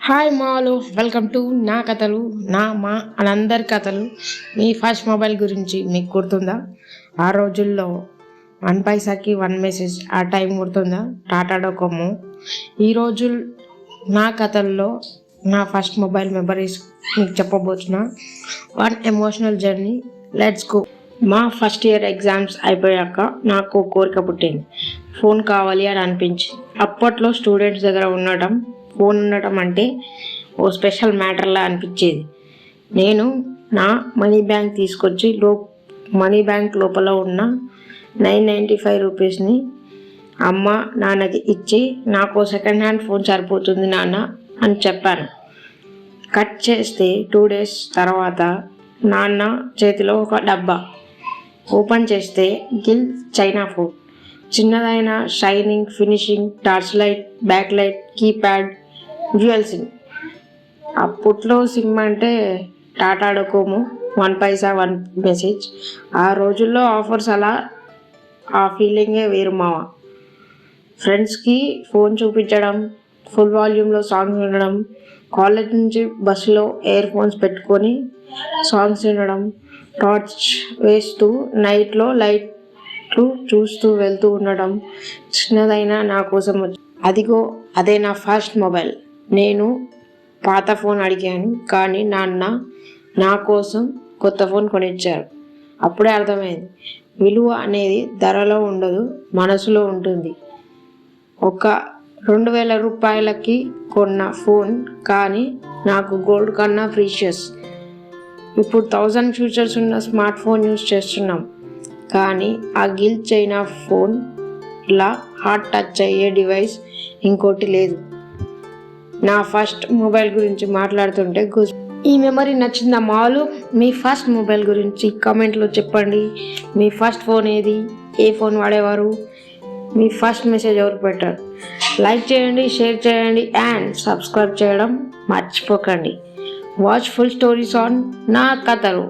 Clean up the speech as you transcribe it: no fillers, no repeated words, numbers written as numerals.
Hi mall, welcome to నా కథలు మా అనందరి కథలు. మీ ఫస్ట్ మొబైల్ గురించి మీకు గుర్తుందా? ఆ రోజుల్లో 1 పైసాకి 1 మెసేజ్, ఆ టైం గుర్తుందా? టాటా డోకోమో. ఈరోజు నా కథల్లో నా ఫస్ట్ మొబైల్ మెమరీస్ మీకు చెప్పబోతున్నా. 1 ఎమోషనల్ జర్నీ, లెట్స్ గో. మా ఫస్ట్ ఇయర్ ఎగ్జామ్స్ అయిపోయాక నాకు కోరిక పుట్టింది. ఫోన్ కావాలి అని అనిపించింది. అప్పట్లో స్టూడెంట్స్ దగ్గర ఫోన్ ఉండటం అంటే ఓ స్పెషల్ మ్యాటర్లా అనిపించేది. నేను నా మనీ బ్యాంక్ తీసుకొచ్చి మనీ బ్యాంక్ లోపల ఉన్న 995 రూపీస్ని అమ్మ నాన్నకి ఇచ్చి, నాకు సెకండ్ హ్యాండ్ ఫోన్ సరిపోతుంది నాన్న అని చెప్పాను. కట్ చేస్తే 2 డేస్ తర్వాత నాన్న చేతిలో ఒక డబ్బా. ఓపెన్ చేస్తే గిల్ చైనా ఫోన్. చిన్నదైన shining, finishing, torch light, back light, keypad, dual SIM. అప్పట్లో సిమ్ అంటే టాటా డోకోమో, 1 పైసా 1 మెసేజ్. ఆ రోజుల్లో ఆఫర్స్ అలా, ఆ ఫీలింగే వేరు మావా. ఫ్రెండ్స్కి ఫోన్ చూపించడం, ఫుల్ వాల్యూమ్లో సాంగ్స్ వినడం, కాలేజ్ నుంచి బస్సులో ఇయర్ ఫోన్స్ పెట్టుకొని సాంగ్స్ వినడం, టార్చ్ వేస్తూ నైట్లో లైట్లు చూస్తూ వెళ్తూ ఉండడం. చిన్నదైనా నా కోసం అదిగో అదే నా ఫస్ట్ మొబైల్. నేను పాత ఫోన్ అడిగాను, కానీ నాన్న నా కోసం కొత్త ఫోన్ కొనిచ్చారు. అప్పుడే అర్థమైంది, విలువ అనేది ధరలో ఉండదు, మనసులో ఉంటుంది. ఒక 2000 రూపాయలకి కొన్న ఫోన్, కానీ నాకు గోల్డ్ కన్నా ప్రీషియస్. ఇప్పుడు 1000 ఫీచర్స్ ఉన్న స్మార్ట్ ఫోన్ యూజ్ చేస్తున్నాం, కానీ ఆ గిల్ చైనా ఫోన్లా హార్ట్ టచ్ అయ్యే డివైస్ ఇంకోటి లేదు. నా ఫస్ట్ మొబైల్ గురించి మాట్లాడుతుంటే ఈ మెమరీ నచ్చిందా మాలు? మీ ఫస్ట్ మొబైల్ గురించి కామెంట్లో చెప్పండి. మీ ఫస్ట్ ఫోన్ ఏది? ఏ ఫోన్ వాడేవారు? మీ ఫస్ట్ మెసేజ్ ఎవరు పెట్టారు? లైక్ చేయండి, షేర్ చేయండి అండ్ సబ్స్క్రైబ్ చేయడం మర్చిపోకండి. వాచ్ ఫుల్ స్టోరీస్ ఆన్ నా కథలు.